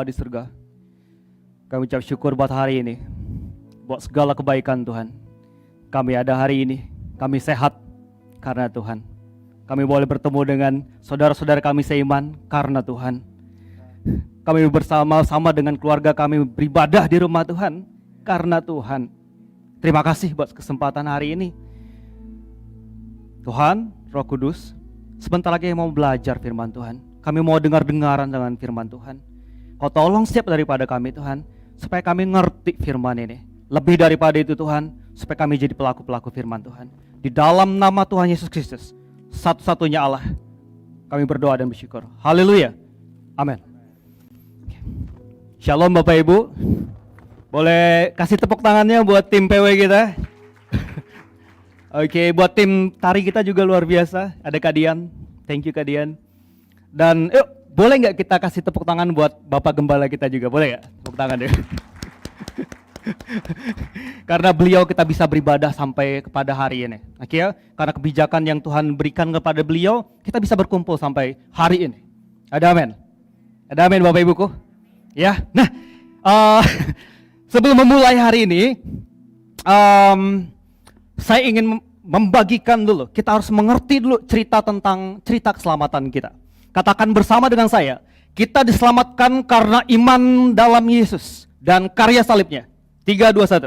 Di surga, kami ucap syukur buat hari ini, buat segala kebaikan Tuhan. Kami ada hari ini, kami sehat karena Tuhan. Kami boleh bertemu dengan saudara-saudara kami seiman karena Tuhan. Kami bersama-sama dengan keluarga kami beribadah di rumah Tuhan karena Tuhan. Terima kasih buat kesempatan hari ini. Tuhan, Roh Kudus, sebentar lagi mau belajar firman Tuhan. Kami mau dengar-dengaran dengan firman Tuhan. Kau tolong setiap daripada kami Tuhan, supaya kami ngerti firman ini. Lebih daripada itu Tuhan, supaya kami jadi pelaku-pelaku firman Tuhan. Di dalam nama Tuhan Yesus Kristus, satu-satunya Allah, kami berdoa dan bersyukur. Haleluya. Amin. Shalom Bapak Ibu. Boleh kasih tepuk tangannya buat tim PW kita. Oke, buat tim tari kita juga luar biasa. Ada Kak Dian. Thank you Kak Dian. Dan yuk, boleh nggak kita kasih tepuk tangan buat Bapak Gembala kita juga? Boleh nggak? Tepuk tangan deh. Karena beliau kita bisa beribadah sampai kepada hari ini. Oke ya? Karena kebijakan yang Tuhan berikan kepada beliau, kita bisa berkumpul sampai hari ini. Ada amin? Ada amin Bapak Ibuku? Ya, nah sebelum memulai hari ini, saya ingin membagikan dulu. Kita harus mengerti dulu cerita tentang cerita keselamatan kita. Katakan bersama dengan saya, kita diselamatkan karena iman dalam Yesus dan karya salibnya. 3, 2, 1.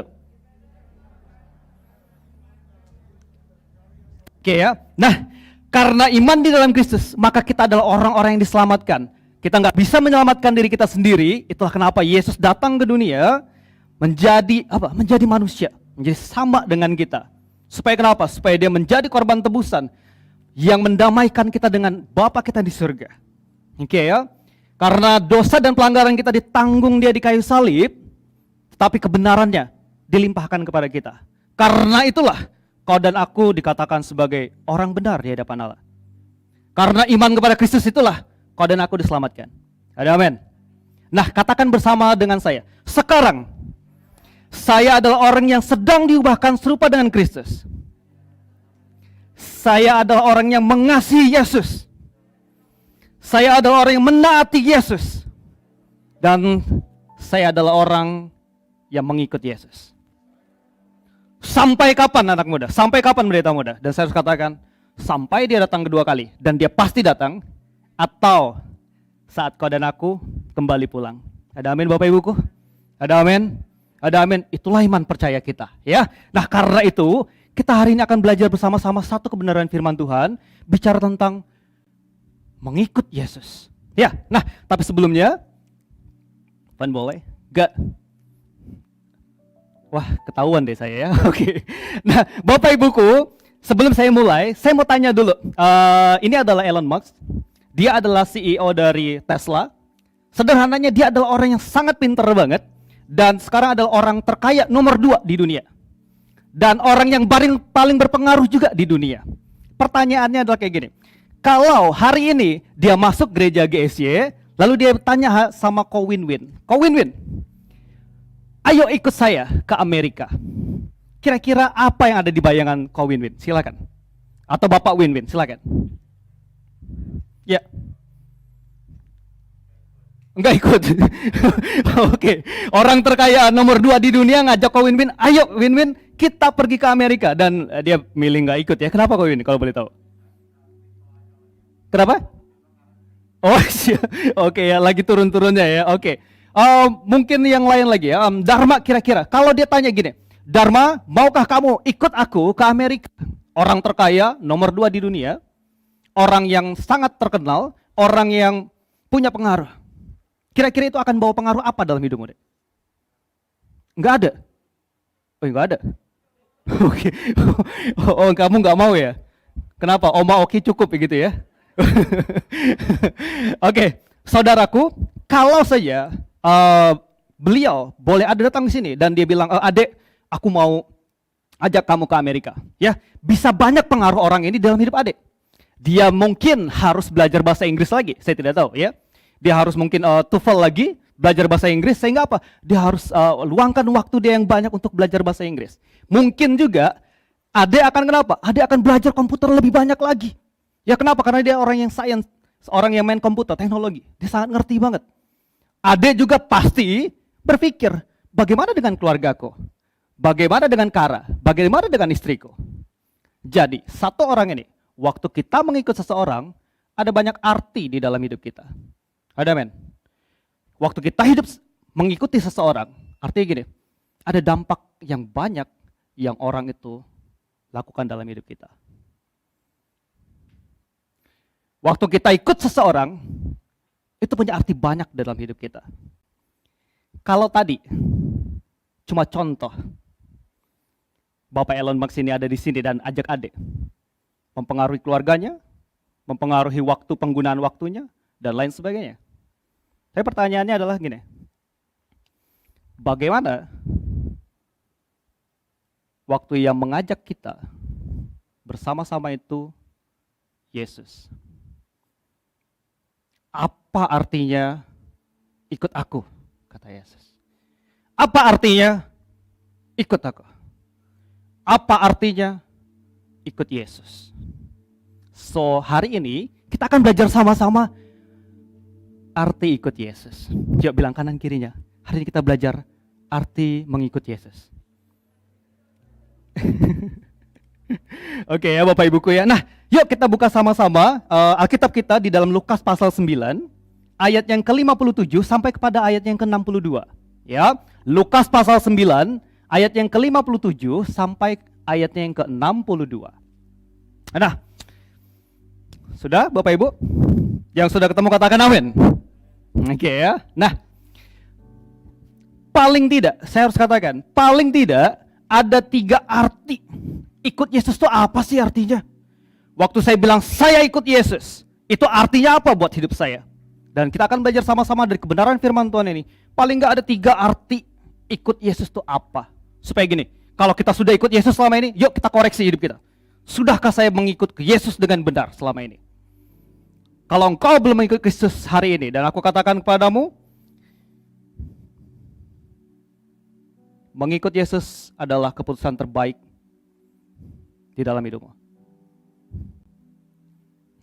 Oke ya. Nah, karena iman di dalam Kristus, maka kita adalah orang-orang yang diselamatkan. Kita nggak bisa menyelamatkan diri kita sendiri. Itulah kenapa Yesus datang ke dunia menjadi apa? Menjadi manusia, menjadi sama dengan kita. Supaya kenapa? Supaya dia menjadi korban tebusan yang mendamaikan kita dengan Bapa kita di surga. Oke ya. Karena dosa dan pelanggaran kita ditanggung dia di kayu salib, tetapi kebenarannya dilimpahkan kepada kita. Karena itulah kau dan aku dikatakan sebagai orang benar di hadapan Allah. Karena iman kepada Kristus itulah kau dan aku diselamatkan. Ada amin. Nah, katakan bersama dengan saya. Sekarang saya adalah orang yang sedang diubahkan serupa dengan Kristus. Saya adalah orang yang mengasihi Yesus. Saya adalah orang yang menaati Yesus. Dan saya adalah orang yang mengikut Yesus. Sampai kapan anak muda? Sampai kapan pendeta muda? Dan saya harus katakan, sampai dia datang kedua kali. Dan dia pasti datang. Atau saat kau dan aku kembali pulang. Ada amin Bapak Ibuku? Ada amin? Ada amin. Itulah iman percaya kita. Ya. Nah karena itu, kita hari ini akan belajar bersama-sama satu kebenaran firman Tuhan, bicara tentang mengikut Yesus. Ya, nah tapi sebelumnya, Pan boleh? Gak? Wah ketahuan deh saya ya, oke. Nah Bapak Ibuku, sebelum saya mulai, saya mau tanya dulu. Ini adalah Elon Musk, dia adalah CEO dari Tesla. Sederhananya dia adalah orang yang sangat pintar banget, dan sekarang adalah orang terkaya nomor 2 di dunia. Dan orang yang paling berpengaruh juga di dunia. Pertanyaannya adalah kayak gini. Kalau hari ini dia masuk gereja GSY, lalu dia tanya sama Ko Win-Win. Ko Win-Win, ayo ikut saya ke Amerika. Kira-kira apa yang ada di bayangan Ko Win-Win? Silakan. Atau Bapak Win-Win, silakan. Ya. Enggak ikut. Oke. Orang terkaya nomor 2 di dunia ngajak Ko Win-Win, ayo Win-Win kita pergi ke Amerika. Dan dia milih nggak ikut ya. Kenapa Ko Win-Win kalau boleh tahu? Kenapa? Oh iya. Oke ya, lagi turun-turunnya ya. Oke. Mungkin yang lain lagi ya. Dharma kira-kira. Kalau dia tanya gini, Dharma maukah kamu ikut aku ke Amerika? Orang terkaya nomor 2 di dunia. Orang yang sangat terkenal. Orang yang punya pengaruh. Kira-kira itu akan bawa pengaruh apa dalam hidupmu? Enggak ada? Oh enggak ada? Oke. Oh kamu enggak mau ya? Kenapa? Oke cukup begitu ya? Oke, saudaraku, kalau saja beliau boleh ada datang di sini dan dia bilang, adek, aku mau ajak kamu ke Amerika. Ya, bisa banyak pengaruh orang ini dalam hidup adek. Dia mungkin harus belajar bahasa Inggris lagi, saya tidak tahu ya. Dia harus mungkin TOEFL lagi, belajar bahasa Inggris, sehingga apa? Dia harus luangkan waktu dia yang banyak untuk belajar bahasa Inggris. Mungkin juga, adek akan kenapa? Adek akan belajar komputer lebih banyak lagi. Ya kenapa? Karena dia orang yang science, orang yang main komputer, teknologi. Dia sangat ngerti banget. Adik juga pasti berpikir, bagaimana dengan keluargaku? Bagaimana dengan Kara? Bagaimana dengan istriku? Jadi, satu orang ini, waktu kita mengikut seseorang, ada banyak arti di dalam hidup kita. Ada men? Waktu kita hidup mengikuti seseorang, artinya gini, ada dampak yang banyak yang orang itu lakukan dalam hidup kita. Waktu kita ikut seseorang, itu punya arti banyak dalam hidup kita. Kalau tadi, cuma contoh, Bapak Elon Musk ini ada di sini dan ajak adik, mempengaruhi keluarganya, mempengaruhi waktu penggunaan waktunya, dan lain sebagainya. Tapi pertanyaannya adalah gini, bagaimana waktu yang mengajak kita bersama-sama itu Yesus? Apa artinya ikut aku, kata Yesus? Apa artinya ikut aku? Apa artinya ikut Yesus? So, hari ini kita akan belajar sama-sama arti ikut Yesus. Coba bilang kanan kirinya, hari ini kita belajar arti mengikut Yesus. Oke ya Bapak Ibuku ya. Nah, yuk kita buka sama-sama Alkitab kita di dalam Lukas pasal 9 ayat yang ke-57 sampai kepada ayat yang ke-62. Ya, Lukas pasal 9 ayat yang ke-57 sampai ayatnya yang ke-62. Nah, sudah Bapak Ibu? Yang sudah ketemu katakan amin. Oke ya. Nah, paling tidak, saya harus katakan, paling tidak ada 3 arti ikut Yesus itu apa sih artinya? Waktu saya bilang saya ikut Yesus, itu artinya apa buat hidup saya? Dan kita akan belajar sama-sama dari kebenaran firman Tuhan ini. Paling nggak ada 3 arti ikut Yesus itu apa? Supaya gini, kalau kita sudah ikut Yesus selama ini, yuk kita koreksi hidup kita. Sudahkah saya mengikut Yesus dengan benar selama ini? Kalau engkau belum mengikut Yesus hari ini, dan aku katakan kepadamu, mengikut Yesus adalah keputusan terbaik di dalam hidupmu.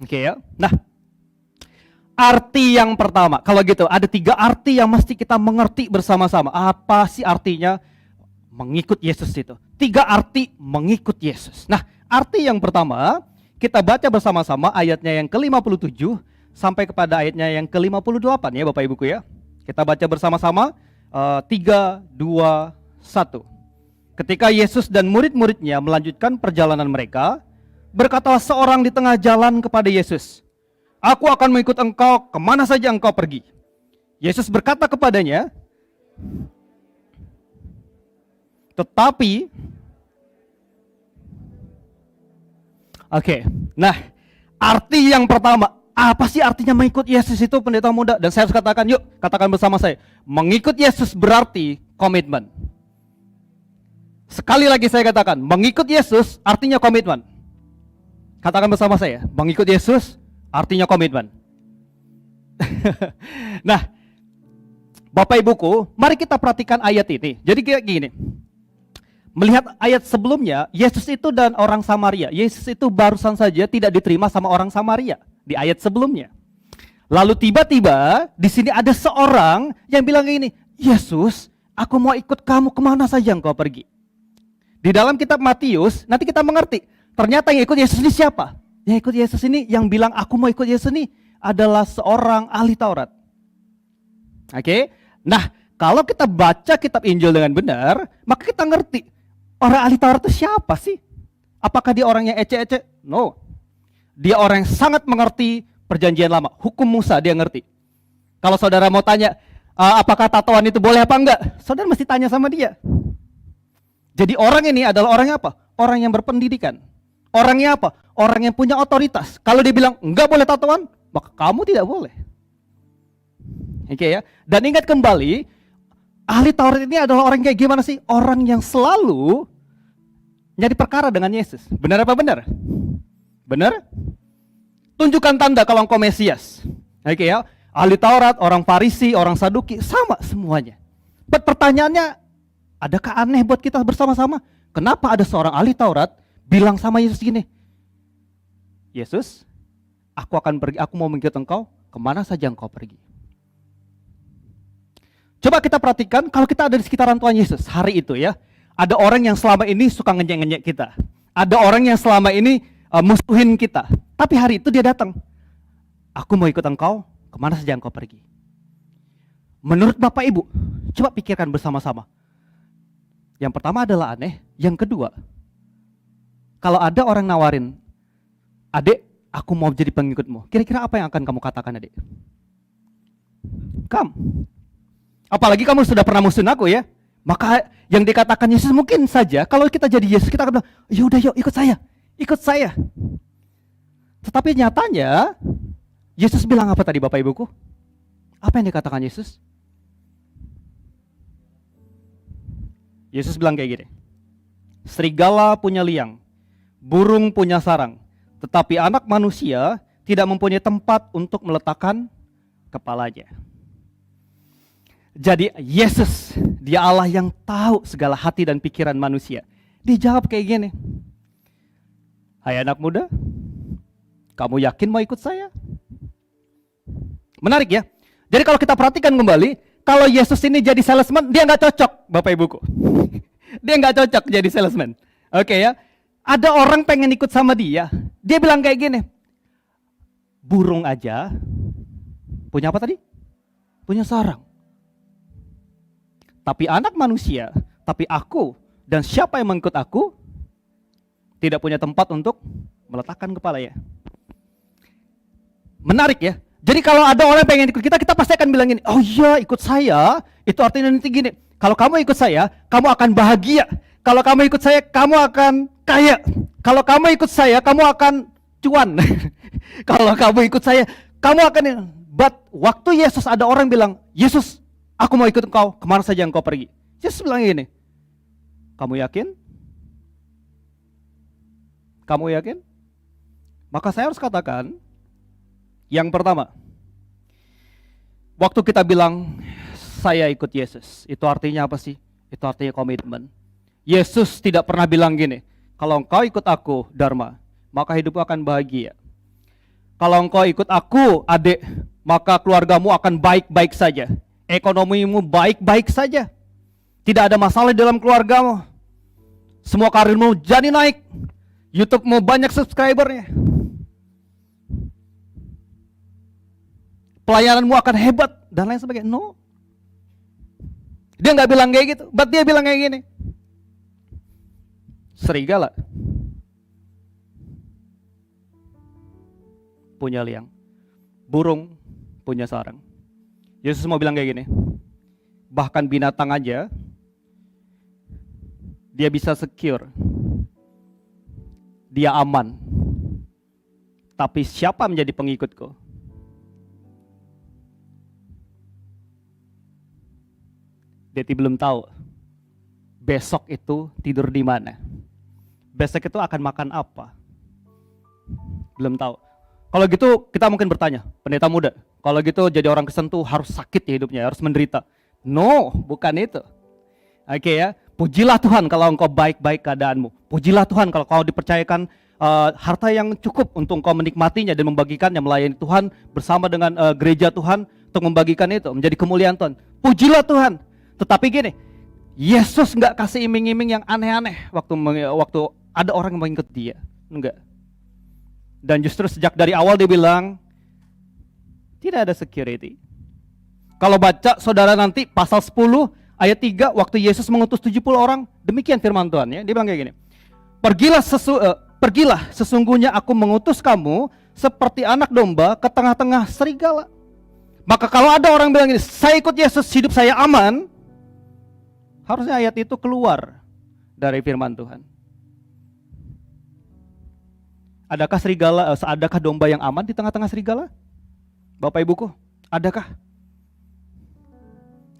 Oke ya. Nah, arti yang pertama, kalau gitu ada 3 arti yang mesti kita mengerti bersama-sama. Apa sih artinya mengikut Yesus itu? 3 arti mengikut Yesus. Nah, arti yang pertama, kita baca bersama-sama ayatnya yang ke-57 sampai kepada ayatnya yang ke-58 ya Bapak Ibuku ya. Kita baca bersama-sama 3, 2, 1. Ketika Yesus dan murid-muridnya melanjutkan perjalanan mereka, berkatalah seorang di tengah jalan kepada Yesus, "Aku akan mengikut engkau kemana saja engkau pergi." Yesus berkata kepadanya, nah, arti yang pertama, apa sih artinya mengikut Yesus itu pendeta muda? Dan saya harus katakan, yuk katakan bersama saya, mengikut Yesus berarti komitmen. Sekali lagi saya katakan, mengikut Yesus artinya komitmen. Katakan bersama saya, mengikut Yesus artinya komitmen. Nah, Bapak Ibuku, mari kita perhatikan ayat ini. Jadi kayak gini, melihat ayat sebelumnya, Yesus itu dan orang Samaria. Yesus itu barusan saja tidak diterima sama orang Samaria di ayat sebelumnya. Lalu tiba-tiba di sini ada seorang yang bilang gini, "Yesus, aku mau ikut kamu kemana saja engkau pergi." Di dalam kitab Matius, nanti kita mengerti, ternyata yang ikut Yesus ini siapa? Yang ikut Yesus ini, yang bilang aku mau ikut Yesus ini adalah seorang ahli Taurat. Oke? Nah, kalau kita baca kitab Injil dengan benar, maka kita ngerti, orang ahli Taurat itu siapa sih? Apakah dia orang yang ece-ece? No. Dia orang yang sangat mengerti perjanjian lama, hukum Musa dia ngerti. Kalau saudara mau tanya, apakah tatoan itu boleh apa enggak? Saudara mesti tanya sama dia. Jadi orang ini adalah orang yang apa? Orang yang berpendidikan. Orangnya apa? Orang yang punya otoritas. Kalau dia bilang enggak boleh tatoan, maka kamu tidak boleh. Oke ya. Dan ingat kembali, ahli Taurat ini adalah orang kayak gimana sih? Orang yang selalu nyari perkara dengan Yesus. Benar apa benar? Benar? Tunjukkan tanda kalau engkau Mesias. Oke ya. Ahli Taurat, orang Farisi, orang Saduki, sama semuanya. Pertanyaannya, adakah aneh buat kita bersama-sama? Kenapa ada seorang ahli Taurat bilang sama Yesus gini, "Yesus, aku akan pergi, aku mau mengikut engkau kemana saja engkau pergi." Coba kita perhatikan kalau kita ada di sekitaran Tuhan Yesus hari itu ya. Ada orang yang selama ini suka ngenyek-ngenyek kita. Ada orang yang selama ini musuhin kita. Tapi hari itu dia datang. Aku mau ikut engkau, kemana saja engkau pergi. Menurut Bapak Ibu, coba pikirkan bersama-sama. Yang pertama adalah aneh. Yang kedua, kalau ada orang nawarin, adik, aku mau jadi pengikutmu. Kira-kira apa yang akan kamu katakan, adik? Apalagi kamu sudah pernah musuhin aku ya. Maka yang dikatakan Yesus mungkin saja kalau kita jadi Yesus kita akan bilang, yaudah yuk ikut saya. Tetapi nyatanya Yesus bilang apa tadi Bapak Ibuku? Apa yang dikatakan Yesus? Yesus bilang kayak gini, serigala punya liang, burung punya sarang, tetapi anak manusia tidak mempunyai tempat untuk meletakkan kepalanya. Jadi Yesus, dia Allah yang tahu segala hati dan pikiran manusia. Dia jawab kayak gini, hai anak muda, kamu yakin mau ikut saya? Menarik ya. Jadi kalau kita perhatikan kembali, kalau Yesus ini jadi salesman, dia nggak cocok, Bapak Ibuku. Dia nggak cocok jadi salesman. Oke ya. Ada orang pengen ikut sama dia. Dia bilang kayak gini, burung aja punya apa tadi? Punya sarang. Tapi anak manusia, tapi aku dan siapa yang mengikut aku tidak punya tempat untuk meletakkan kepalanya. Menarik ya. Jadi kalau ada orang yang pengen ikut kita, kita pasti akan bilang gini, oh iya ikut saya, itu artinya nanti gini, kalau kamu ikut saya, kamu akan bahagia. Kalau kamu ikut saya, kamu akan kaya. Kalau kamu ikut saya, kamu akan cuan. Kalau kamu ikut saya, kamu akan... But waktu Yesus ada orang bilang, Yesus, aku mau ikut engkau, kemana saja engkau pergi. Yesus bilang gini, kamu yakin? Kamu yakin? Maka saya harus katakan, yang pertama, waktu kita bilang, saya ikut Yesus, itu artinya apa sih? Itu artinya komitmen. Yesus tidak pernah bilang gini, kalau engkau ikut aku, Dharma, maka hidupmu akan bahagia. Kalau engkau ikut aku, adik, maka keluargamu akan baik-baik saja. Ekonomimu baik-baik saja. Tidak ada masalah dalam keluargamu. Semua karirmu jadi naik. YouTube-mu banyak subscribernya. Pelayananmu akan hebat dan lain sebagainya. No. Dia nggak bilang kayak gitu, but dia bilang kayak gini. Serigala punya liang, burung punya sarang. Yesus mau bilang kayak gini, bahkan binatang aja dia bisa secure, dia aman. Tapi siapa menjadi pengikutku? Dia belum tahu besok itu tidur di mana. Besok itu akan makan apa? Belum tahu. Kalau gitu kita mungkin bertanya, pendeta muda, kalau gitu jadi orang Kristen tuh harus sakit ya hidupnya, harus menderita. No, bukan itu. Oke ya, pujilah Tuhan kalau engkau baik-baik keadaanmu. Pujilah Tuhan kalau kau dipercayakan harta yang cukup untuk engkau menikmatinya dan membagikannya, melayani Tuhan bersama dengan gereja Tuhan untuk membagikan itu menjadi kemuliaan Tuhan. Pujilah Tuhan. Tetapi gini, Yesus nggak kasih iming-iming yang aneh-aneh waktu ada orang yang mengikut dia. Enggak. Dan justru sejak dari awal dia bilang, tidak ada security. Kalau baca saudara nanti pasal 10 ayat 3, waktu Yesus mengutus 70 orang, demikian firman Tuhan ya. Dia bilang kayak gini, pergilah sesungguhnya aku mengutus kamu seperti anak domba ke tengah-tengah serigala. Maka kalau ada orang bilang gini, saya ikut Yesus, hidup saya aman, harusnya ayat itu keluar dari firman Tuhan. Adakah domba yang aman di tengah-tengah serigala? Bapak Ibuku, adakah?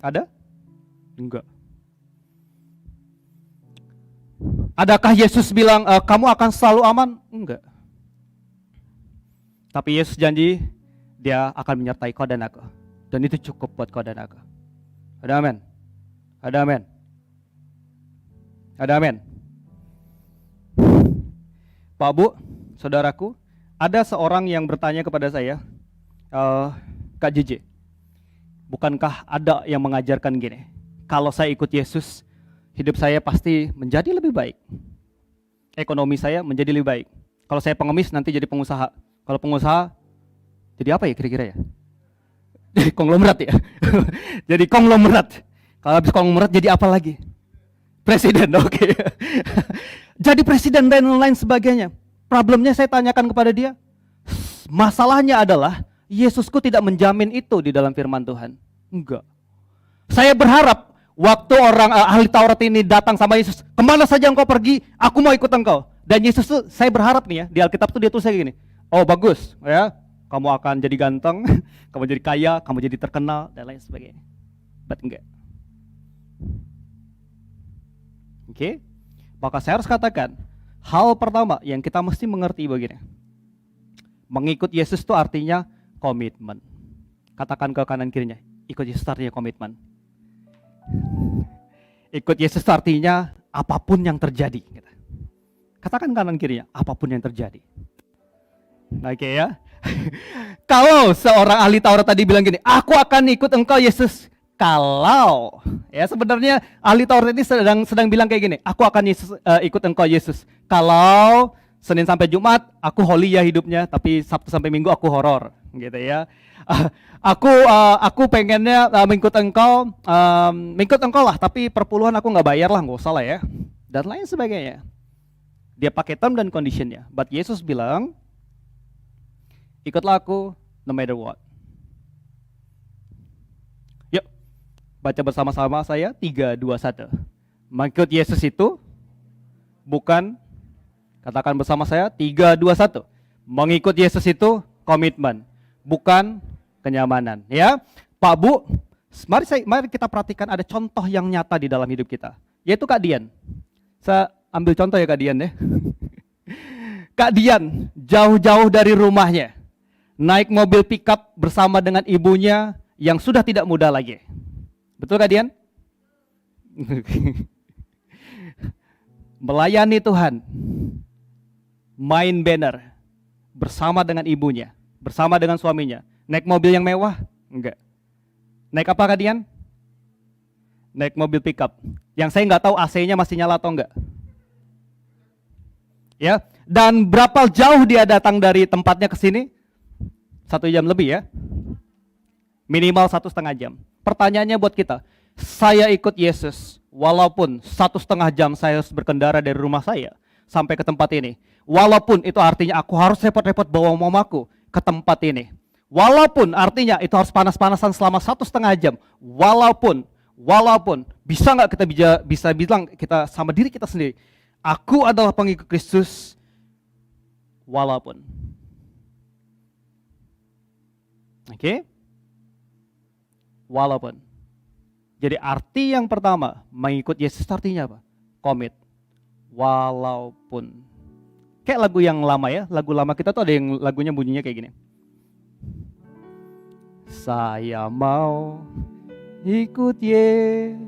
Ada? Enggak. Adakah Yesus bilang kamu akan selalu aman? Enggak. Tapi Yesus janji dia akan menyertai kau dan aku. Dan itu cukup buat kau dan aku. Ada amin? Ada amin? Ada amin? Pak Bu, saudaraku, ada seorang yang bertanya kepada saya, Kak JJ, Bukankah ada yang mengajarkan gini, kalau saya ikut Yesus, hidup saya pasti menjadi lebih baik. Ekonomi saya menjadi lebih baik. Kalau saya pengemis nanti jadi pengusaha. Kalau pengusaha, jadi apa ya kira-kira ya? Jadi konglomerat ya? Jadi konglomerat. Kalau habis konglomerat jadi apa lagi? Presiden, oke. Jadi presiden dan lain sebagainya. Problemnya saya tanyakan kepada dia, masalahnya adalah Yesusku tidak menjamin itu di dalam firman Tuhan. Enggak. Saya berharap waktu orang ahli Taurat ini datang sama Yesus, kemana saja engkau pergi, aku mau ikut engkau. Dan Yesus tuh, saya berharap nih ya, di Alkitab tuh dia tulis kayak gini, oh bagus ya, kamu akan jadi ganteng, kamu jadi kaya, kamu jadi terkenal, dan lain sebagainya. But enggak. Oke, maka saya harus katakan, hal pertama yang kita mesti mengerti begini, mengikut Yesus itu artinya komitmen. Katakan ke kanan kirinya, ikut Yesus artinya komitmen. Ikut Yesus artinya apapun yang terjadi. Katakan kanan kirinya, apapun yang terjadi. Oke ya. Kalau seorang ahli Taurat tadi bilang gini, aku akan ikut engkau Yesus. Kalau ya sebenarnya ahli Taurat ini sedang bilang kayak gini, aku akan ikut engkau Yesus. Kalau Senin sampai Jumat aku holy ya hidupnya, tapi Sabtu sampai Minggu aku horor, gitu ya. Aku pengennya mengikut engkau lah, tapi perpuluhan aku nggak bayar lah, nggak usah lah ya, dan lain sebagainya. Dia pakai term dan conditionnya. But Yesus bilang, ikutlah aku no matter what. Yuk, baca bersama-sama saya 3, 2, 1. Mengikut Yesus itu bukan, katakan bersama saya 3, 2, 1. Mengikut Yesus itu komitmen, bukan kenyamanan. Ya, Pak Bu, mari kita perhatikan ada contoh yang nyata di dalam hidup kita, yaitu Kak Dian. Saya ambil contoh ya Kak Dian ya. Kak Dian jauh-jauh dari rumahnya, naik mobil pickup bersama dengan ibunya yang sudah tidak muda lagi. Betul Kak Dian? Melayani Tuhan, main banner bersama dengan ibunya, bersama dengan suaminya. Naik mobil yang mewah? Enggak. Naik apa Kak Dian? Naik mobil pickup. Yang saya nggak tahu AC-nya masih nyala atau enggak. Ya, dan berapa jauh dia datang dari tempatnya ke sini? 1 jam lebih ya. Minimal 1,5 jam. Pertanyaannya buat kita, saya ikut Yesus walaupun 1,5 jam saya harus berkendara dari rumah saya sampai ke tempat ini. Walaupun itu artinya aku harus repot-repot bawa mamaku ke tempat ini. Walaupun artinya itu harus panas-panasan selama 1,5 jam. Walaupun bisa nggak kita bisa bilang kita sama diri kita sendiri, aku adalah pengikut Kristus walaupun. Oke? Walaupun. Jadi arti yang pertama, mengikut Yesus artinya apa? Komit. Walaupun. Kayak lagu yang lama ya, lagu lama kita tuh ada yang lagunya bunyinya kayak gini. Saya mau ikut Yesus.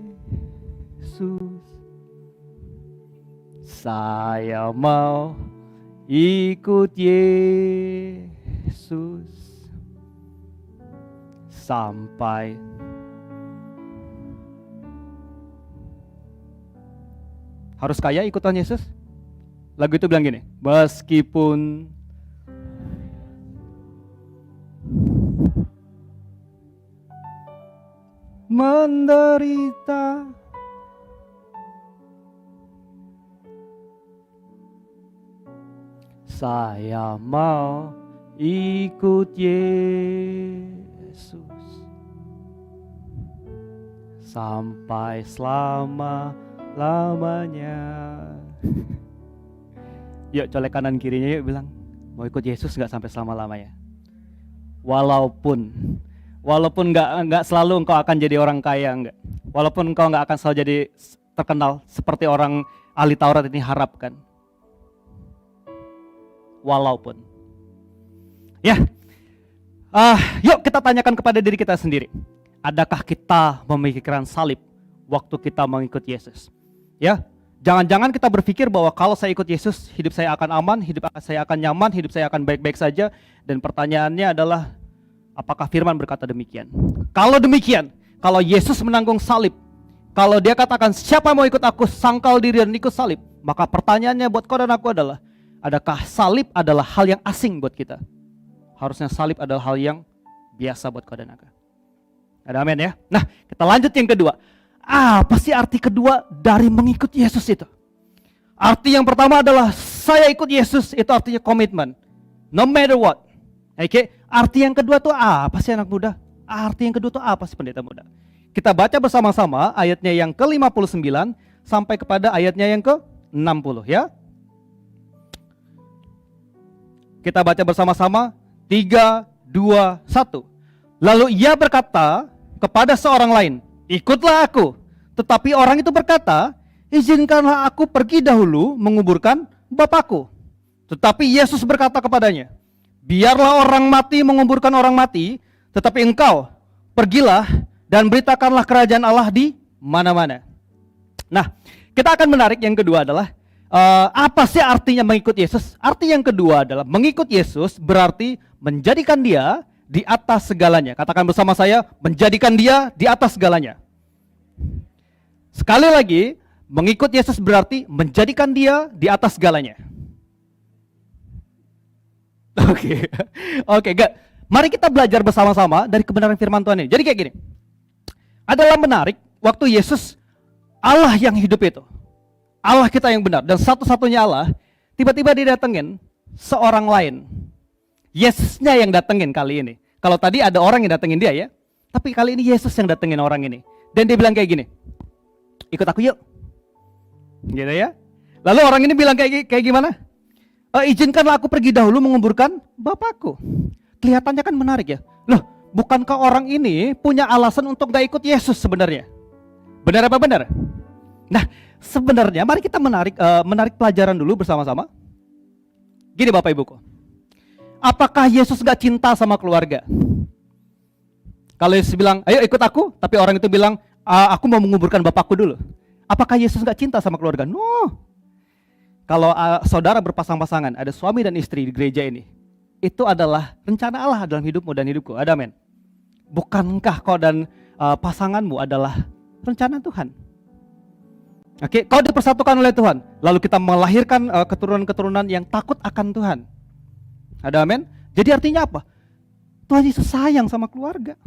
Saya mau ikut Yesus sampai harus kaya ikutan Yesus? Lagu itu bilang gini, meskipun menderita, saya mau ikut Yesus sampai selama-lamanya. Yuk colek kanan kirinya yuk, bilang mau ikut Yesus nggak sampai selama-lamanya. Walaupun nggak selalu engkau akan jadi orang kaya, enggak. Walaupun engkau nggak akan selalu jadi terkenal seperti orang ahli Taurat ini harapkan. Walaupun. Ya, yuk kita tanyakan kepada diri kita sendiri. Adakah kita memikirkan salib waktu kita mengikut Yesus? Ya, jangan-jangan kita berpikir bahwa kalau saya ikut Yesus, hidup saya akan aman, hidup saya akan nyaman, hidup saya akan baik-baik saja. Dan pertanyaannya adalah, Apakah firman berkata demikian? Kalau demikian, kalau Yesus menanggung salib, kalau dia katakan siapa mau ikut aku, sangkal diri dan ikut salib, maka pertanyaannya buat kau dan aku adalah, adakah salib adalah hal yang asing buat kita? Harusnya salib adalah hal yang biasa buat kau dan aku. Ada amin ya? Nah, kita lanjut yang kedua. Apa sih arti kedua dari mengikut Yesus itu? Arti yang pertama adalah saya ikut Yesus, itu artinya komitmen. No matter what. Oke, arti yang kedua tuh apa sih anak muda? Arti yang kedua tuh apa sih pendeta muda? Kita baca bersama-sama ayatnya yang ke-59 sampai kepada ayatnya yang ke-60 ya. Kita baca bersama-sama 3, 2, 1. Lalu ia berkata kepada seorang lain, ikutlah aku. Tetapi orang itu berkata, izinkanlah aku pergi dahulu menguburkan bapakku. Tetapi Yesus berkata kepadanya, biarlah orang mati menguburkan orang mati, tetapi engkau pergilah dan beritakanlah kerajaan Allah di mana-mana. Nah, kita akan menarik yang kedua adalah apa sih artinya mengikut Yesus? Arti yang kedua adalah mengikut Yesus berarti menjadikan dia di atas segalanya. Katakan bersama saya, menjadikan dia di atas segalanya. Sekali lagi, mengikut Yesus berarti menjadikan dia di atas segalanya. Oke, Gak. Mari kita belajar bersama-sama dari kebenaran firman Tuhan ini. Jadi kayak gini, adalah menarik waktu Yesus, Allah yang hidup itu, Allah kita yang benar dan satu-satunya Allah, tiba-tiba didatengin seorang lain. Yesusnya yang datengin kali ini. Kalau tadi ada orang yang datengin dia ya, tapi kali ini Yesus yang datengin orang ini. Dan dia bilang kayak gini, ikut aku yuk. Gitu ya. Lalu orang ini bilang kayak gimana? Izinkanlah aku pergi dahulu menguburkan bapakku. Kelihatannya kan menarik ya. Loh, bukankah orang ini punya alasan untuk gak ikut Yesus sebenarnya? Benar apa benar? Nah, sebenarnya mari kita menarik pelajaran dulu bersama-sama. Gini Bapak Ibuku. Apakah Yesus gak cinta sama keluarga? Kalau Yesus bilang, ayo ikut aku, tapi orang itu bilang, aku mau menguburkan bapakku dulu. Apakah Yesus gak cinta sama keluarga? No. Kalau saudara berpasang-pasangan, ada suami dan istri di gereja ini, itu adalah rencana Allah dalam hidupmu dan hidupku. Ada amin. Bukankah kau dan pasanganmu adalah rencana Tuhan? Oke, kau dipersatukan oleh Tuhan. Lalu kita melahirkan keturunan-keturunan yang takut akan Tuhan. Ada amin. Jadi artinya apa? Tuhan Yesus sayang sama keluarga.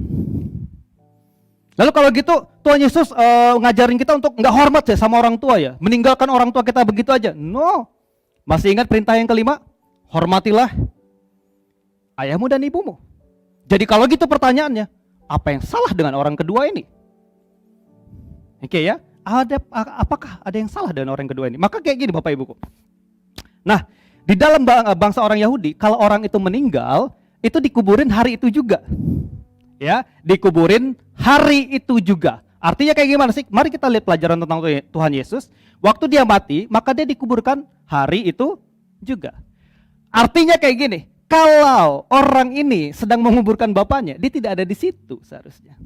Lalu kalau gitu Tuhan Yesus ngajarin kita untuk nggak hormat ya sama orang tua ya, meninggalkan orang tua kita begitu aja. No. Masih ingat perintah yang kelima? Hormatilah ayahmu dan ibumu. Jadi kalau gitu pertanyaannya, apa yang salah dengan orang kedua ini? Oke ya, apakah ada yang salah dengan orang kedua ini? Maka kayak gini Bapak Ibuku. Nah, di dalam bangsa orang Yahudi, kalau orang itu meninggal, itu dikuburin hari itu juga. Ya, dikuburin hari itu juga. Artinya kayak gimana sih? Mari kita lihat pelajaran tentang Tuhan Yesus. Waktu dia mati, maka dia dikuburkan hari itu juga. Artinya kayak gini, kalau orang ini sedang menguburkan bapaknya, dia tidak ada di situ seharusnya.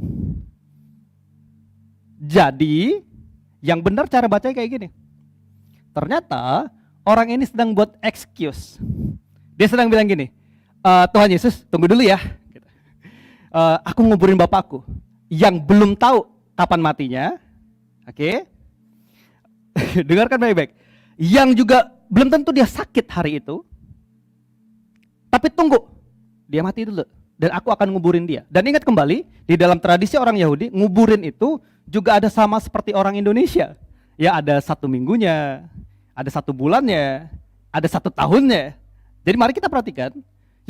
Jadi, yang benar cara bacanya kayak gini. Ternyata orang ini sedang buat excuse. Dia sedang bilang gini, Tuhan Yesus tunggu dulu ya. Aku nguburin bapakku yang belum tahu kapan matinya. Oke. Dengarkan baik-baik. Yang juga belum tentu dia sakit hari itu. Tapi tunggu, dia mati dulu dan aku akan nguburin dia. Dan ingat kembali, di dalam tradisi orang Yahudi, nguburin itu juga ada sama seperti orang Indonesia. Ya, ada 1 minggunya, ada 1 bulannya, ada 1 tahunnya. Jadi mari kita perhatikan,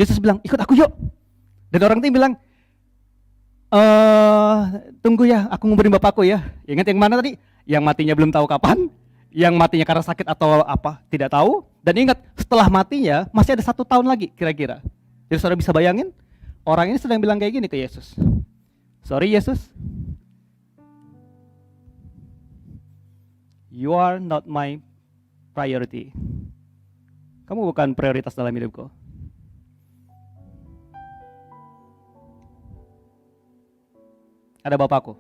Yesus bilang, ikut aku yuk. Dan orang itu bilang, tunggu ya, aku nguburin bapakku ya. Ingat yang mana tadi? Yang matinya belum tahu kapan, yang matinya karena sakit atau apa, tidak tahu. Dan ingat, setelah matinya masih ada 1 tahun lagi kira-kira. Jadi saudara bisa bayangin, orang ini sedang bilang kayak gini ke Yesus. Sorry Yesus, you are not my priority. Kamu bukan prioritas dalam hidupku. Ada bapakku.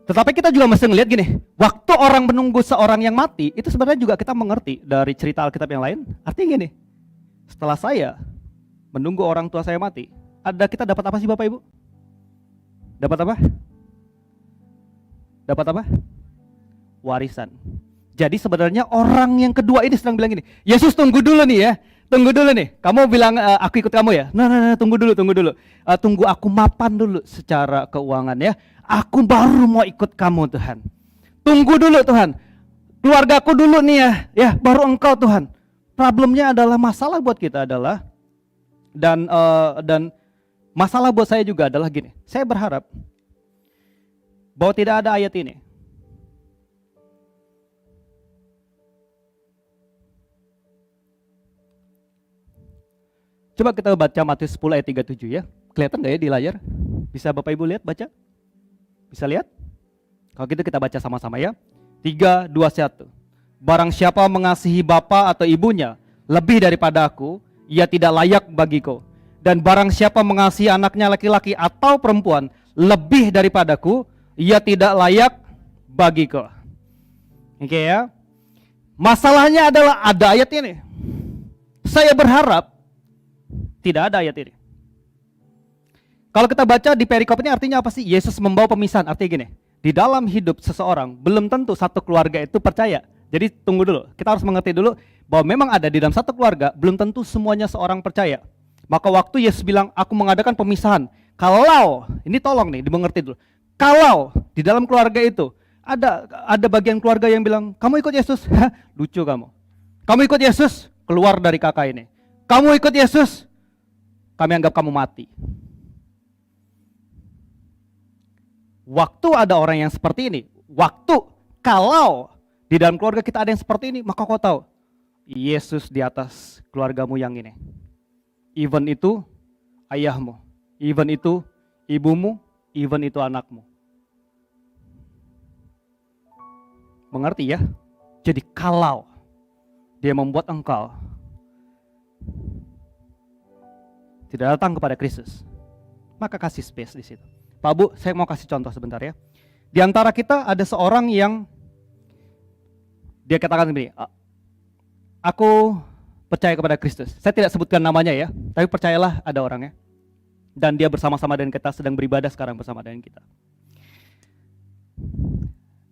Tetapi kita juga mesti ngelihat gini, waktu orang menunggu seorang yang mati, itu sebenarnya juga kita mengerti dari cerita Alkitab yang lain. Artinya gini, Setelah saya menunggu orang tua saya mati, kita dapat apa sih Bapak Ibu? Dapat apa? Dapat apa? Warisan. Jadi sebenarnya orang yang kedua ini sedang bilang gini, Yesus tunggu dulu nih ya, tunggu dulu nih. Kamu bilang aku ikut kamu ya? Nah, tunggu dulu. Tunggu aku mapan dulu secara keuangan ya. Aku baru mau ikut kamu Tuhan. Tunggu dulu Tuhan. Keluargaku dulu nih ya baru Engkau Tuhan. Problemnya adalah masalah buat kita adalah dan masalah buat saya juga adalah gini. Saya berharap bahwa tidak ada ayat ini. Coba kita baca Matius 10 ayat 37 ya. Kelihatan nggak ya di layar? Bisa Bapak Ibu lihat baca? Bisa lihat? Kalau gitu kita baca sama-sama ya. 3, 2, 1. Barang siapa mengasihi bapa atau ibunya lebih daripada aku, ia tidak layak bagiku. Dan barang siapa mengasihi anaknya laki-laki atau perempuan lebih daripadaku, ia tidak layak bagiku. Oke ya. Masalahnya adalah ada ayat ini. Saya berharap tidak ada ayat ini. Kalau kita baca di perikop ini artinya apa sih? Yesus membawa pemisahan. Artinya gini, di dalam hidup seseorang belum tentu satu keluarga itu percaya. Jadi tunggu dulu, kita harus mengerti dulu bahwa memang ada di dalam satu keluarga belum tentu semuanya seorang percaya. Maka waktu Yesus bilang aku mengadakan pemisahan, kalau ini tolong nih dimengerti dulu. Kalau di dalam keluarga itu ada bagian keluarga yang bilang kamu ikut Yesus, hah, lucu kamu. Kamu ikut Yesus, keluar dari kakak ini. Kamu ikut Yesus, kami anggap kamu mati. Waktu ada orang yang seperti ini, kalau di dalam keluarga kita ada yang seperti ini, maka kau tahu, Yesus di atas keluargamu yang ini. Even itu ayahmu, even itu ibumu, even itu anakmu. Mengerti ya? Jadi kalau dia membuat engkau tidak datang kepada Kristus, maka kasih space di situ. Pak Bu, saya mau kasih contoh sebentar ya. Di antara kita ada seorang yang dia katakan begini, aku percaya kepada Kristus. Saya tidak sebutkan namanya ya, tapi percayalah ada orangnya. Dan dia bersama-sama dengan kita, sedang beribadah sekarang bersama dengan kita.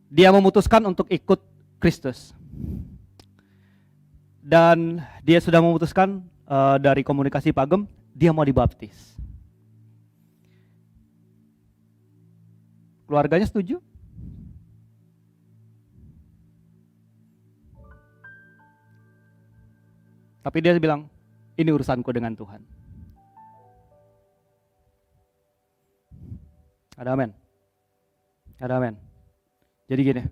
Dia memutuskan untuk ikut Kristus. Dan dia sudah memutuskan dari komunikasi Pak Gem, dia mau dibaptis. Keluarganya setuju? Tapi dia bilang, ini urusanku dengan Tuhan. Ada amin? Ada amin? Jadi gini,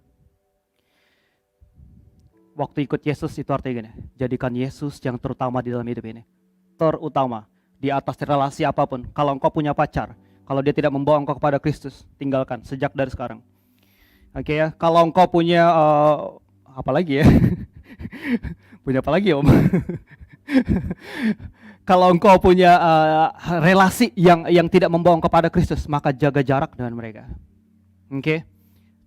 waktu ikut Yesus itu artinya gini, jadikan Yesus yang terutama di dalam hidup ini. Terutama, di atas relasi apapun. Kalau engkau punya pacar, kalau dia tidak membawa engkau kepada Kristus, tinggalkan sejak dari sekarang. Oke ya, kalau engkau punya apa lagi ya? Punya apa lagi Om? Kalau engkau punya relasi yang tidak membawa engkau kepada Kristus, maka jaga jarak dengan mereka. Oke?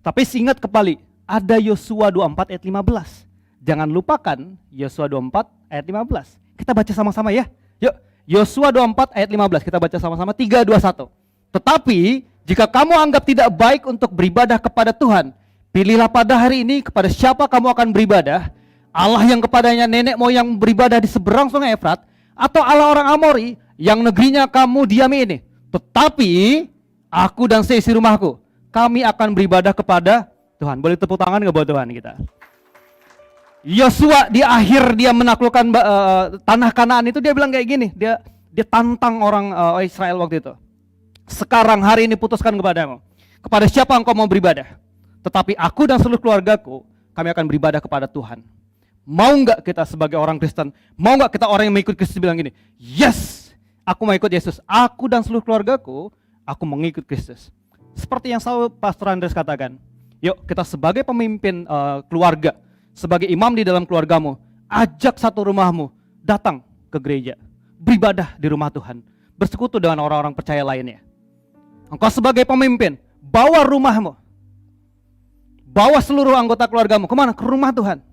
Tapi ingat kembali, ada Yosua 24 ayat 15. Jangan lupakan Yosua 24 ayat 15. Kita baca sama-sama ya. Yuk, Yosua 24 ayat 15. Kita baca sama-sama 3, 2, 1. Tetapi jika kamu anggap tidak baik untuk beribadah kepada Tuhan, pilihlah pada hari ini kepada siapa kamu akan beribadah. Allah yang kepadanya nenek moyang beribadah di seberang sungai Efrat, atau Allah orang Amori yang negerinya kamu diami ini. Tetapi aku dan seisi rumahku, kami akan beribadah kepada Tuhan. Boleh tepuk tangan gak buat Tuhan kita? Yosua di akhir dia menaklukkan tanah Kanaan itu, dia bilang kayak gini, dia tantang orang Israel waktu itu. Sekarang hari ini putuskan kepadamu, kepada siapa engkau mau beribadah. Tetapi aku dan seluruh keluargaku, kami akan beribadah kepada Tuhan. Mau nggak kita sebagai orang Kristen, mau nggak kita orang yang mengikut Kristus bilang gini, yes, aku mau ikut Yesus, aku dan seluruh keluargaku, aku mengikut Kristus. Seperti yang selalu Pastor Andres katakan, yuk kita sebagai pemimpin keluarga, sebagai imam di dalam keluargamu, ajak satu rumahmu datang ke gereja, beribadah di rumah Tuhan, bersekutu dengan orang-orang percaya lainnya. Engkau sebagai pemimpin, bawa rumahmu, bawa seluruh anggota keluargamu kemana? Ke rumah Tuhan.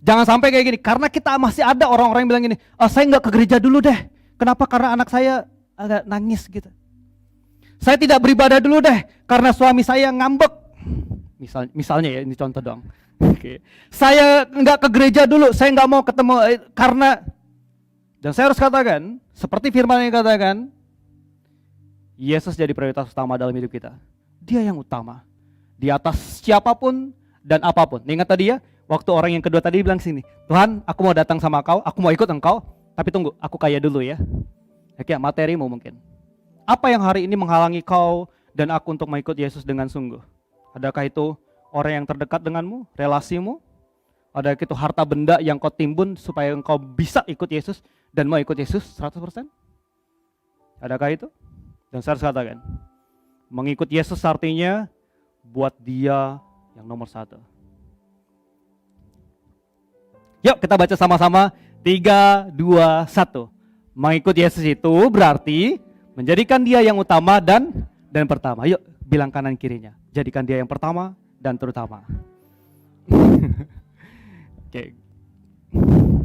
Jangan sampai kayak gini, karena kita masih ada orang-orang yang bilang gini, oh, saya nggak ke gereja dulu deh. Kenapa? Karena anak saya agak nangis gitu. Saya tidak beribadah dulu deh, karena suami saya ngambek. Misalnya ya, ini contoh doang. Oke. Saya nggak ke gereja dulu, saya nggak mau ketemu karena, dan saya harus katakan, seperti firman yang katakan, Yesus jadi prioritas utama dalam hidup kita. Dia yang utama, di atas siapapun dan apapun. Ingat tadi ya, waktu orang yang kedua tadi bilang sini, Tuhan, aku mau datang sama kau, aku mau ikut engkau, tapi tunggu, aku kaya dulu ya. Oke, materimu mungkin. Apa yang hari ini menghalangi kau dan aku untuk mengikut Yesus dengan sungguh? Adakah itu orang yang terdekat denganmu, relasimu? Adakah itu harta benda yang kau timbun supaya engkau bisa ikut Yesus dan mau ikut Yesus 100%? Adakah itu? Dan saya harus katakan, mengikut Yesus artinya buat dia yang nomor satu. Yuk kita baca sama-sama, 3, 2, 1. Mengikut Yesus itu berarti menjadikan dia yang utama dan pertama. Yuk bilang kanan kirinya, jadikan dia yang pertama dan terutama. Oke,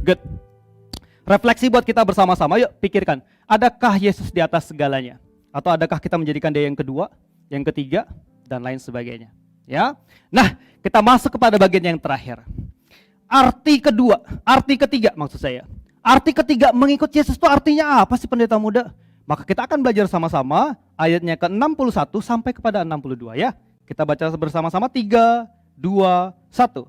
good. Refleksi buat kita bersama-sama, yuk pikirkan, adakah Yesus di atas segalanya? Atau adakah kita menjadikan dia yang kedua, yang ketiga, dan lain sebagainya? Ya. Nah, kita masuk kepada bagian yang terakhir. Arti ketiga maksud saya. Arti ketiga mengikut Yesus itu artinya apa sih pendeta muda? Maka kita akan belajar sama-sama ayatnya ke-61 sampai kepada 62 ya. Kita baca bersama-sama, 3, 2, 1.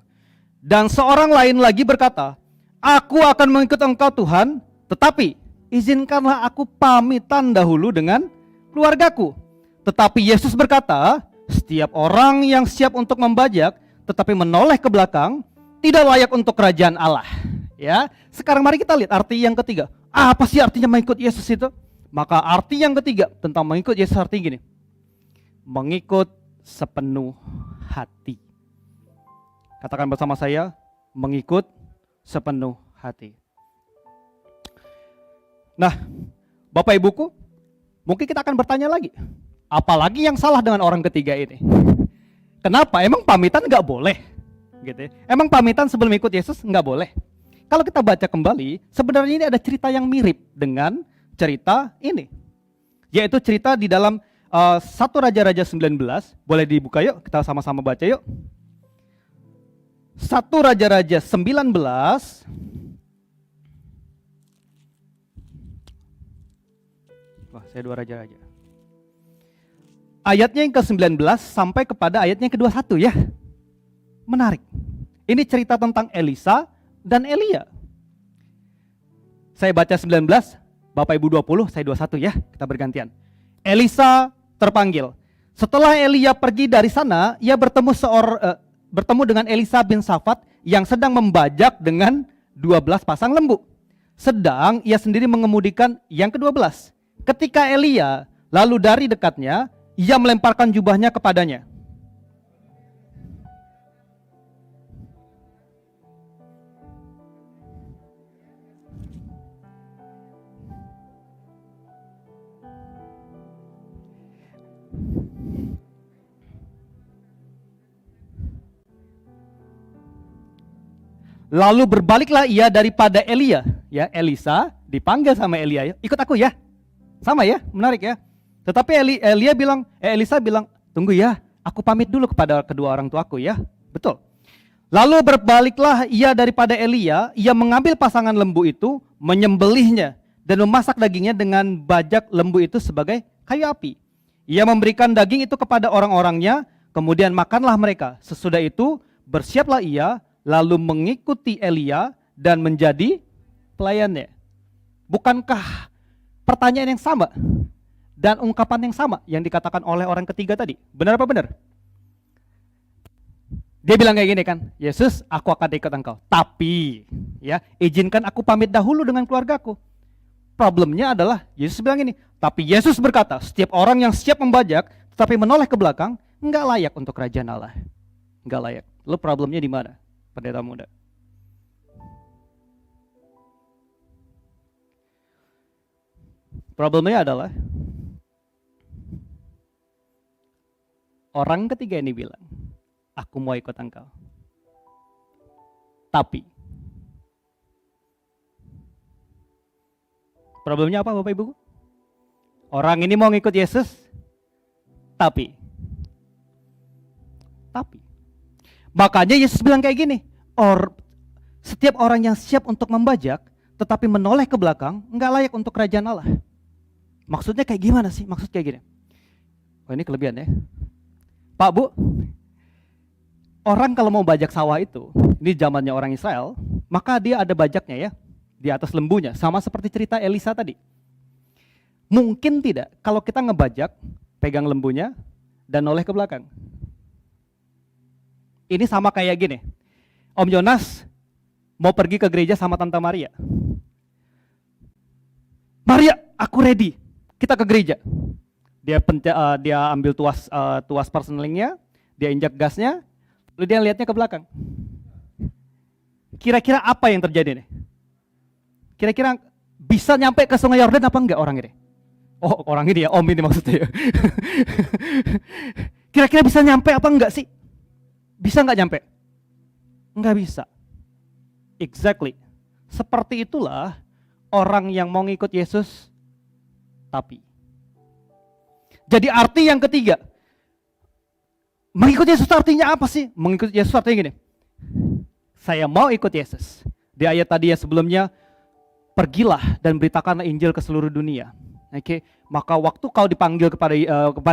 Dan seorang lain lagi berkata, aku akan mengikut engkau Tuhan, tetapi izinkanlah aku pamitan dahulu dengan keluargaku. Tetapi Yesus berkata, setiap orang yang siap untuk membajak tetapi menoleh ke belakang tidak layak untuk kerajaan Allah. Ya, sekarang mari kita lihat arti yang ketiga. Apa sih artinya mengikut Yesus itu? Maka arti yang ketiga tentang mengikut Yesus artinya gini. Mengikut sepenuh hati. Katakan bersama saya, mengikut sepenuh hati. Nah, Bapak Ibuku, mungkin kita akan bertanya lagi, apalagi yang salah dengan orang ketiga ini? Kenapa? Emang pamitan nggak boleh? Gitu ya. Emang pamitan sebelum ikut Yesus nggak boleh? Kalau kita baca kembali, sebenarnya ini ada cerita yang mirip dengan cerita ini. Yaitu cerita di dalam 1 Raja-Raja 19, boleh dibuka yuk, kita sama-sama baca yuk. 1 Raja-Raja 19, wah saya 2 Raja-Raja. Ayatnya yang ke-19 sampai kepada ayatnya yang ke-21 ya. Menarik. Ini cerita tentang Elisa dan Elia. Saya baca 19, Bapak Ibu 20, saya 21 ya, kita bergantian. Elisa terpanggil. Setelah Elia pergi dari sana, ia bertemu dengan Elisa bin Safat yang sedang membajak dengan 12 pasang lembu. Sedang ia sendiri mengemudikan yang ke-12. Ketika Elia lalu dari dekatnya, ia melemparkan jubahnya kepadanya. Lalu berbaliklah ia daripada Elia, ya Elisa dipanggil sama Elia, ya, ikut aku ya, sama ya, menarik ya. Tetapi Elisa bilang, tunggu ya, aku pamit dulu kepada kedua orang tuaku ya, betul. Lalu berbaliklah ia daripada Elia, ia mengambil pasangan lembu itu, menyembelihnya dan memasak dagingnya dengan bajak lembu itu sebagai kayu api. Ia memberikan daging itu kepada orang-orangnya, kemudian makanlah mereka. Sesudah itu bersiaplah ia, lalu mengikuti Elia dan menjadi pelayannya. Bukankah pertanyaan yang sama dan ungkapan yang sama yang dikatakan oleh orang ketiga tadi? Benar apa benar? Dia bilang kayak gini kan, Yesus, aku akan ikut engkau, tapi ya izinkan aku pamit dahulu dengan keluargaku. Problemnya adalah Yesus bilang ini, tapi Yesus berkata, setiap orang yang siap membajak tetapi menoleh ke belakang enggak layak untuk kerajaan Allah. Enggak layak. Lalu problemnya di mana? Pendeta muda. Problemnya adalah orang ketiga ini bilang, aku mau ikut engkau. Tapi Problemnya apa Bapak Ibu? Orang ini mau ngikut Yesus, tapi makanya Yesus bilang kayak gini, setiap orang yang siap untuk membajak tetapi menoleh ke belakang nggak layak untuk kerajaan Allah. Maksudnya kayak gimana sih? Maksud kayak gini. Oh, ini kelebihan ya. Pak Bu, orang kalau mau bajak sawah itu, ini zamannya orang Israel, maka dia ada bajaknya ya, di atas lembunya, sama seperti cerita Elisa tadi. Mungkin tidak kalau kita ngebajak, pegang lembunya dan noleh ke belakang. Ini sama kayak gini, Om Yonas mau pergi ke gereja sama Tante Maria. Maria, aku ready, kita ke gereja. Dia ambil tuas persnelingnya, dia injak gasnya, lalu dia lihatnya ke belakang. Kira-kira apa yang terjadi nih? Kira-kira bisa nyampe ke Sungai Yordan apa enggak orang ini? Oh, orang ini ya, Om ini maksudnya. Kira-kira bisa nyampe apa enggak sih? Bisa nggak nyampe? Nggak bisa. Exactly. Seperti itulah orang yang mau ngikut Yesus, tapi. Jadi arti yang ketiga, mengikut Yesus artinya apa sih? Mengikut Yesus artinya gini, saya mau ikut Yesus. Di ayat tadi yang sebelumnya, pergilah dan beritakanlah Injil ke seluruh dunia. Oke, maka waktu kau dipanggil kepada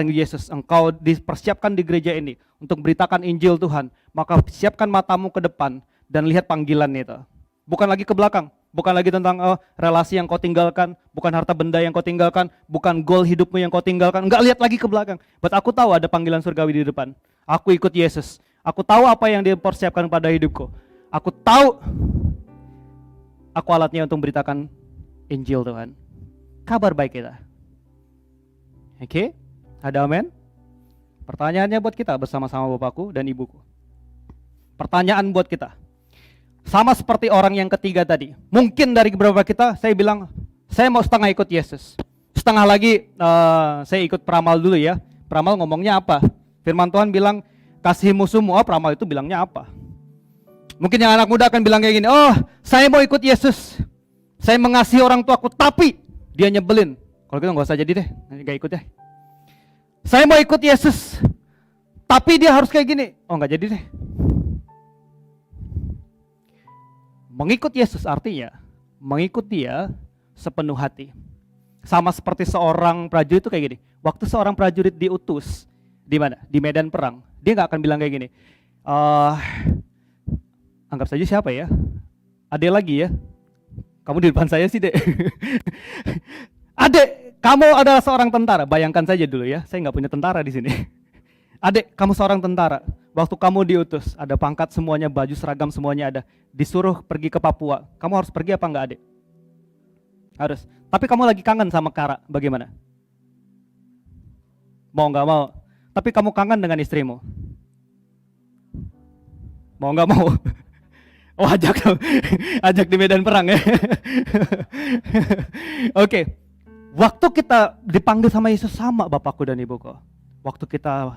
Yesus, engkau dipersiapkan di gereja ini untuk beritakan Injil Tuhan, maka siapkan matamu ke depan dan lihat panggilan itu. Bukan lagi ke belakang, bukan lagi tentang relasi yang kau tinggalkan, bukan harta benda yang kau tinggalkan, bukan goal hidupmu yang kau tinggalkan. Enggak lihat lagi ke belakang. But aku tahu ada panggilan surgawi di depan. Aku ikut Yesus. Aku tahu apa yang dia persiapkan pada hidupku. Aku tahu aku alatnya untuk beritakan Injil Tuhan. Kabar baik kita. Oke, ada amin? Pertanyaannya buat kita bersama-sama Bapakku dan Ibuku. Pertanyaan buat kita. Sama seperti orang yang ketiga tadi. Mungkin dari beberapa kita, saya bilang, saya mau setengah ikut Yesus. Setengah lagi saya ikut peramal dulu ya. Peramal ngomongnya apa? Firman Tuhan bilang, kasih musuhmu. Oh, peramal itu bilangnya apa? Mungkin yang anak muda akan bilang kayak gini, oh saya mau ikut Yesus. Saya mengasihi orang tuaku, tapi dia nyebelin. Kalau gitu gak usah jadi deh, gak ikut deh. Saya mau ikut Yesus, tapi dia harus kayak gini. Oh gak jadi deh. Mengikut Yesus artinya mengikut dia sepenuh hati. Sama seperti seorang prajurit itu kayak gini. Waktu seorang prajurit diutus di mana? Di medan perang. Dia gak akan bilang kayak gini. Anggap saja siapa ya? Ada lagi ya. Kamu di depan saya sih, Dek. Adek, kamu adalah seorang tentara. Bayangkan saja dulu ya, saya nggak punya tentara di sini. Adek, kamu seorang tentara. Waktu kamu diutus, ada pangkat semuanya, baju seragam semuanya ada. Disuruh pergi ke Papua. Kamu harus pergi apa enggak, Adek? Harus. Tapi kamu lagi kangen sama Kara, bagaimana? Mau nggak mau. Tapi kamu kangen dengan istrimu. Mau nggak mau. Oh ajak dong, ajak di medan perang ya. Oke, waktu kita dipanggil sama Yesus sama Bapakku dan Ibuku. Waktu kita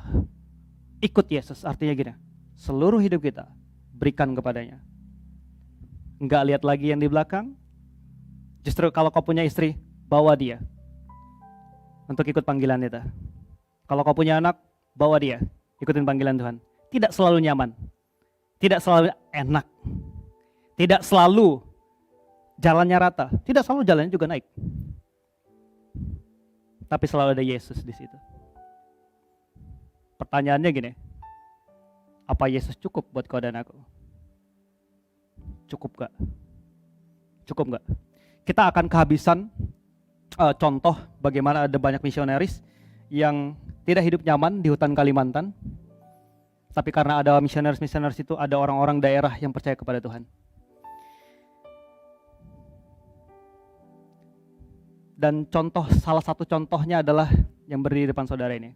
ikut Yesus artinya gini, seluruh hidup kita berikan kepadanya. Enggak lihat lagi yang di belakang. Justru kalau kau punya istri, bawa dia untuk ikut panggilan itu. Kalau kau punya anak, bawa dia ikutin panggilan Tuhan. Tidak selalu nyaman, tidak selalu enak, tidak selalu jalannya rata, tidak selalu jalannya juga naik. Tapi selalu ada Yesus di situ. Pertanyaannya gini, apa Yesus cukup buat kau dan aku? Cukup gak? Cukup gak? Kita akan kehabisan contoh bagaimana ada banyak misionaris yang tidak hidup nyaman di hutan Kalimantan. Tapi karena ada misionaris-misionaris itu, ada orang-orang daerah yang percaya kepada Tuhan. Dan salah satu contohnya adalah yang berdiri di depan saudara ini.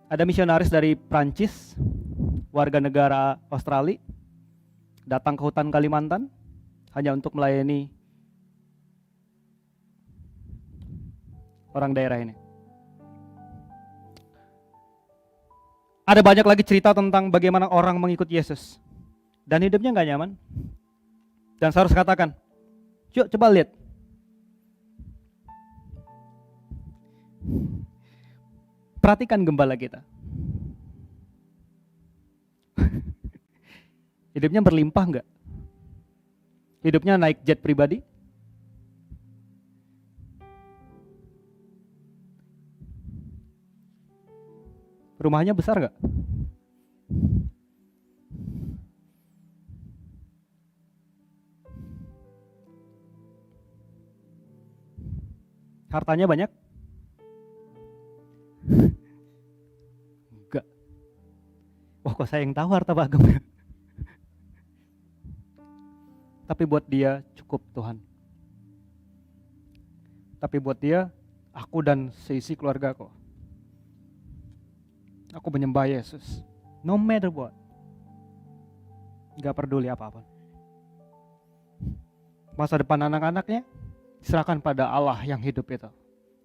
Ada misionaris dari Prancis, warga negara Australia, datang ke hutan Kalimantan hanya untuk melayani orang daerah ini. Ada banyak lagi cerita tentang bagaimana orang mengikut Yesus dan hidupnya gak nyaman. Dan saya harus katakan, yuk coba lihat Perhatikan gembala kita. Hidupnya berlimpah enggak? Hidupnya naik jet pribadi? Rumahnya besar enggak? Hartanya banyak? Enggak. Wah, kok saya yang tahu harta Pak Agam ya? Tapi buat dia cukup Tuhan. Tapi buat dia, aku dan seisi keluarga kok. Aku menyembah Yesus. No matter what. Gak peduli apapun. Masa depan anak-anaknya serahkan pada Allah yang hidup itu,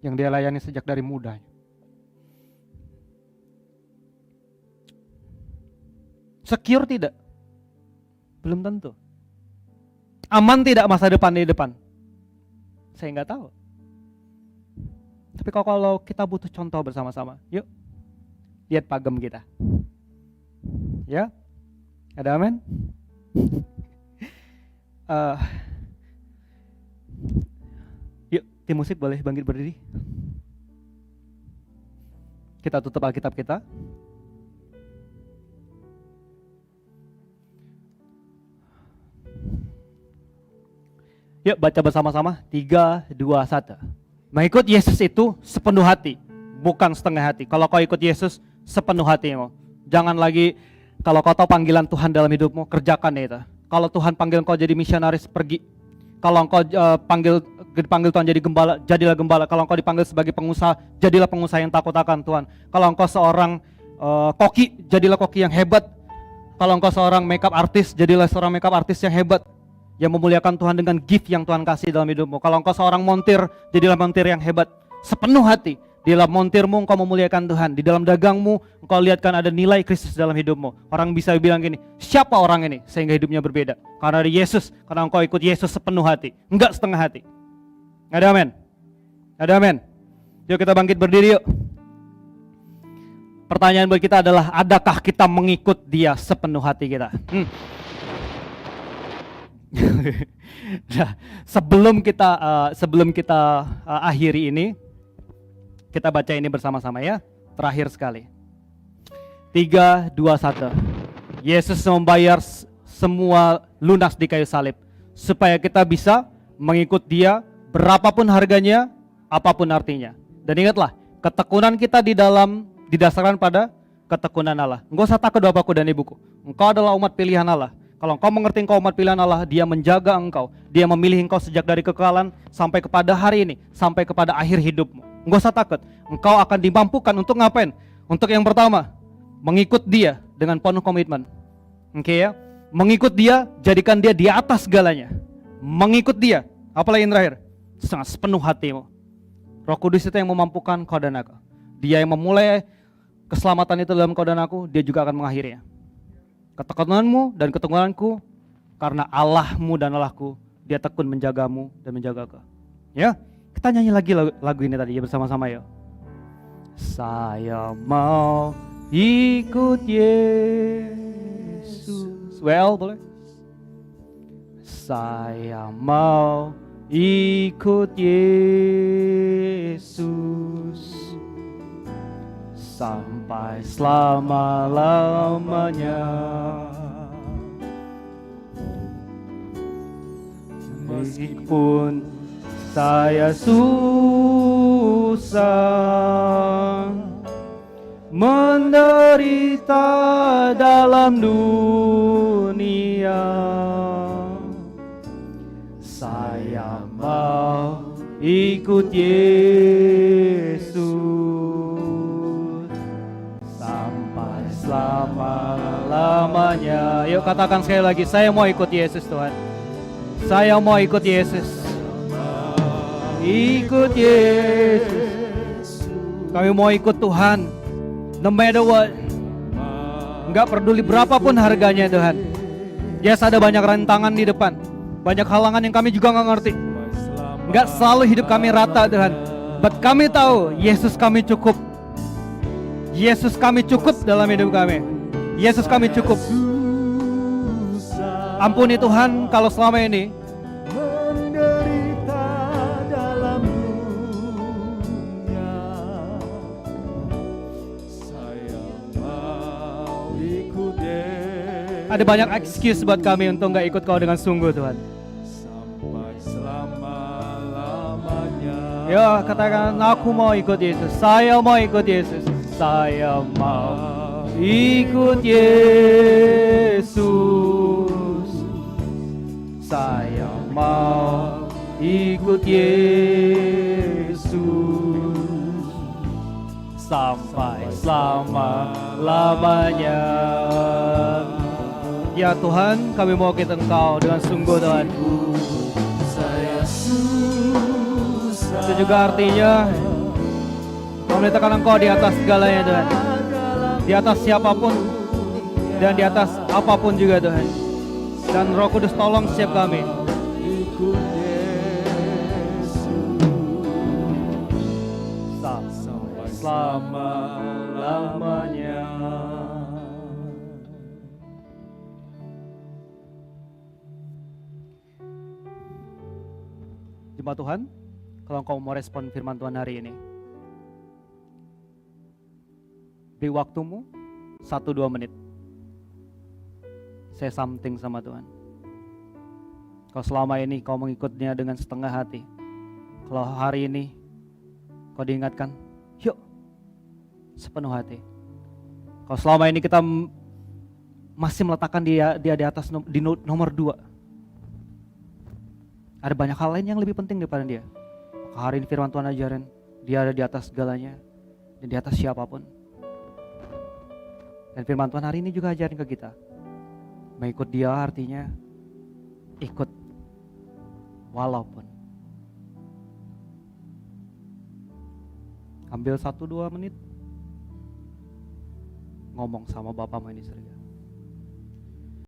yang dia layani sejak dari mudanya. Secure tidak? Belum tentu. Aman tidak masa depan di depan? Saya nggak tahu. Tapi kalau kita butuh contoh bersama-sama, yuk lihat pagem kita. Ya, ada amin? Yuk, tim musik boleh bangkit berdiri. Kita tutup Alkitab kita. Yuk baca bersama-sama. 3, 2, 1. Mengikut Yesus itu sepenuh hati, bukan setengah hati. Kalau kau ikut Yesus sepenuh hatimu. Jangan lagi, kalau kau tahu panggilan Tuhan dalam hidupmu, kerjakan itu. Kalau Tuhan panggil kau jadi misionaris, pergi. Kalau engkau dipanggil Tuhan jadi gembala, jadilah gembala. Kalau engkau dipanggil sebagai pengusaha, jadilah pengusaha yang takut akan Tuhan. Kalau engkau seorang koki, jadilah koki yang hebat. Kalau engkau seorang makeup artist, jadilah seorang makeup artist yang hebat, yang memuliakan Tuhan dengan gift yang Tuhan kasih dalam hidupmu. Kalau engkau seorang montir, jadilah montir yang hebat, sepenuh hati. Di dalam montirmu engkau memuliakan Tuhan. Di dalam dagangmu engkau lihatkan ada nilai Kristus dalam hidupmu. Orang bisa bilang gini, siapa orang ini? Sehingga hidupnya berbeda. Karena ada Yesus, karena engkau ikut Yesus sepenuh hati, enggak setengah hati. Ada amin? Ada amin? Yuk kita bangkit berdiri yuk. Pertanyaan buat kita adalah, adakah kita mengikut Dia sepenuh hati kita? Nah, sebelum kita akhiri ini, kita baca ini bersama-sama ya. Terakhir sekali. 3, 2, 1. Yesus membayar semua lunas di kayu salib supaya kita bisa mengikut Dia berapapun harganya, apapun artinya. Dan ingatlah, ketekunan kita didasarkan pada ketekunan Allah. Enggak usah takut Bapakku dan Ibuku. Engkau adalah umat pilihan Allah. Kalau engkau mengerti engkau umat pilihan Allah, Dia menjaga engkau. Dia memilih engkau sejak dari kekekalan sampai kepada hari ini, sampai kepada akhir hidupmu. Enggak usah takut. Engkau akan dimampukan untuk ngapain? Untuk yang pertama, mengikut Dia dengan penuh komitmen. Oke ya? Mengikut Dia, jadikan Dia di atas segalanya. Mengikut Dia, apalagi yang terakhir? Sangat sepenuh hatimu. Roh Kudus itu yang memampukan kau dan aku. Dia yang memulai keselamatan itu dalam kau dan aku, Dia juga akan mengakhirinya. Ketekunanmu dan ketekunanku, karena Allahmu dan Allahku, Dia tekun menjagamu dan menjagaku. Ya, kita nyanyi lagi lagu ini tadi ya bersama-sama ya. Saya mau ikut Yesus. Well, boleh? Saya mau ikut Yesus sampai selama-lamanya. Meskipun saya susah menderita dalam dunia, saya mau ikut Yesus sampai selama-lamanya. Yuk katakan sekali lagi, saya mau ikut Yesus Tuhan. Saya mau ikut Yesus. Ikut Yesus. Kami mau ikut Tuhan. No matter what. Enggak peduli berapapun harganya Tuhan. Yes, ada banyak rintangan di depan, banyak halangan yang kami juga gak ngerti. Enggak selalu hidup kami rata Tuhan, but kami tahu Yesus kami cukup. Yesus kami cukup dalam hidup kami. Yesus kami cukup. Ampuni Tuhan kalau selama ini menderita dalam dunia. Saya mau ikut Yesus ada banyak excuse buat kami untuk gak ikut Kau dengan sungguh Tuhan. sampai selama-lamanya. Ya katakan, aku mau ikut Yesus. Saya mau ikut Yesus. Saya mau ikut Yesus. Saya mau ikut Yesus sampai selama-lamanya. Ya Tuhan, kami mau ikut Engkau dengan sungguh Tuhan. Saya susah Itu juga artinya memberitakan Engkau di atas segalanya Tuhan. Di atas siapapun dan di atas apapun juga Tuhan. Dan Roh Kudus tolong setiap kami. ikut Yesus Sampai selama-lamanya. Jemaat Tuhan, kalau engkau mau respon firman Tuhan hari ini, beri waktumu 1-2 menit. Say something sama Tuhan. Kalau selama ini kau mengikutnya dengan setengah hati, kalau hari ini kau diingatkan, yuk sepenuh hati. Kalau selama ini kita masih meletakkan dia di atas di nomor 2, ada banyak hal lain yang lebih penting daripada dia. Maka hari ini firman Tuhan ajarin, dia ada di atas segalanya dan di atas siapapun. Dan firman Tuhan hari ini juga ajarin ke kita, mengikut dia artinya ikut walaupun. Ambil 1-2 menit, ngomong sama Bapamu yang di surga.